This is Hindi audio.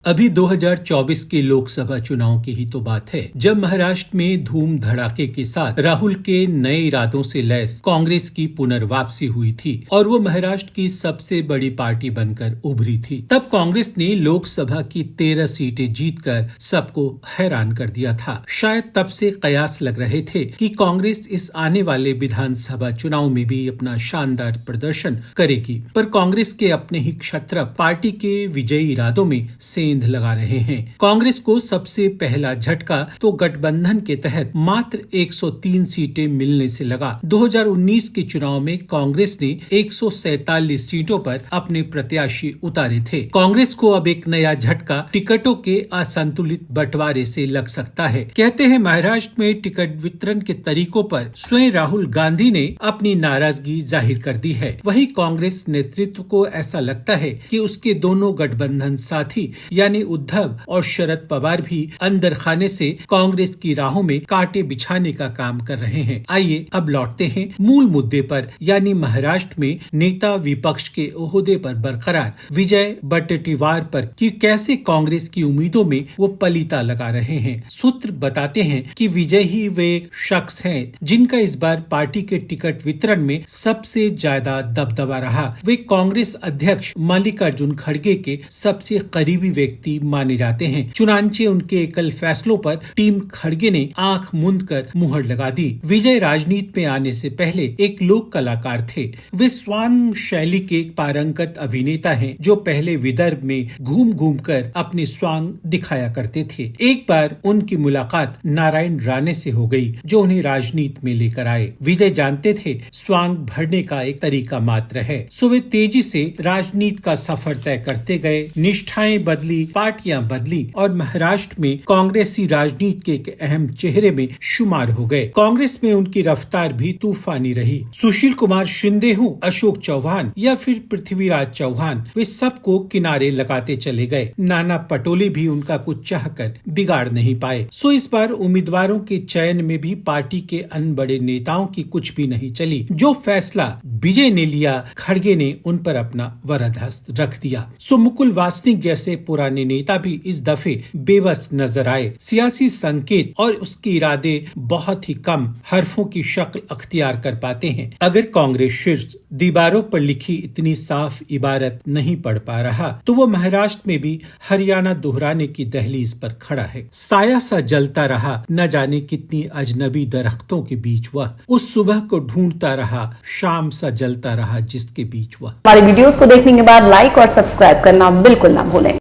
अभी 2024 के लोकसभा चुनाव की ही तो बात है जब महाराष्ट्र में धूम धड़ाके के साथ राहुल के नए इरादों से लैस कांग्रेस की पुनर्वापसी हुई थी और वो महाराष्ट्र की सबसे बड़ी पार्टी बनकर उभरी थी। तब कांग्रेस ने लोकसभा की 13 सीटें जीतकर सबको हैरान कर दिया था। शायद तब से कयास लग रहे थे कि कांग्रेस इस आने वाले विधानसभा चुनाव में भी अपना शानदार प्रदर्शन करेगी, पर कांग्रेस के अपने ही क्षत्रप पार्टी के विजयी इरादों में सेंध लगा रहे हैं। कांग्रेस को सबसे पहला झटका तो गठबंधन के तहत मात्र 103 सीटें मिलने से लगा। 2019 के चुनाव में कांग्रेस ने 147 सीटों पर अपने प्रत्याशी उतारे थे। कांग्रेस को अब एक नया झटका टिकटों के असंतुलित बंटवारे से लग सकता है। कहते हैं महाराष्ट्र में टिकट वितरण के तरीकों पर स्वयं राहुल गांधी ने अपनी नाराजगी जाहिर कर दी है। वहीं कांग्रेस नेतृत्व को ऐसा लगता है कि उसके दोनों गठबंधन साथी यानी उद्धव और शरद पवार भी अंदर खाने से कांग्रेस की राहों में कांटे बिछाने का काम कर रहे हैं। आइए अब लौटते हैं मूल मुद्दे पर, यानी महाराष्ट्र में नेता विपक्ष के ओहदे पर बरकरार विजय वडेट्टीवार पर कि कैसे कांग्रेस की उम्मीदों में वो पलीता लगा रहे हैं। सूत्र बताते हैं कि विजय ही वे शख्स हैं जिनका इस बार पार्टी के टिकट वितरण में सबसे ज्यादा दबदबा रहा। वे कांग्रेस अध्यक्ष मल्लिकार्जुन खड़गे के सबसे करीबी व्यक्ति माने जाते हैं। चुनांचे उनके एकल फैसलों पर टीम खड़गे ने आंख मूंद कर मुहर लगा दी। विजय राजनीति में आने से पहले एक लोक कलाकार थे। वे स्वांग शैली के पारंगत अभिनेता हैं जो पहले विदर्भ में घूम घूम कर अपने स्वांग दिखाया करते थे। एक बार उनकी मुलाकात नारायण राणे से हो गई जो उन्हें राजनीति में लेकर आए। विजय जानते थे स्वांग भरने का एक तरीका मात्र है, सो वे तेजी से राजनीति का सफर तय करते गए। निष्ठाएं बदली, पार्टियां बदली और महाराष्ट्र में कांग्रेसी राजनीति के एक अहम चेहरे में शुमार हो गए। कांग्रेस में उनकी रफ्तार भी तूफानी रही। सुशील कुमार शिंदे हो, अशोक चौहान या फिर पृथ्वीराज चौहान, वे सबको किनारे लगाते चले गए। नाना पटोले भी उनका कुछ चाहकर बिगाड़ नहीं पाए। सो इस बार उम्मीदवारों के चयन में भी पार्टी के अन्य बड़े नेताओं की कुछ भी नहीं चली। जो फैसला विजय ने लिया, खड़गे ने उन पर अपना वरदहस्त रख दिया। सो मुकुल वासनिक जैसे पुराने नेता भी इस दफे बेबस नजर आए। सियासी संकेत और उसके इरादे बहुत ही कम हरफों की शक्ल अख्तियार कर पाते हैं। अगर कांग्रेस शीर्ष दीवारों पर लिखी इतनी साफ इबारत नहीं पढ़ पा रहा तो वो महाराष्ट्र में भी हरियाणा दोहराने की दहलीज पर खड़ा है। साया सा जलता रहा, न जाने कितनी अजनबी दरख्तों के बीच वह उस सुबह को ढूंढता रहा, शाम सा जलता रहा जिसके बीच वह। हमारे वीडियोस को देखने के बाद लाइक और सब्सक्राइब करना बिल्कुल ना भूलें।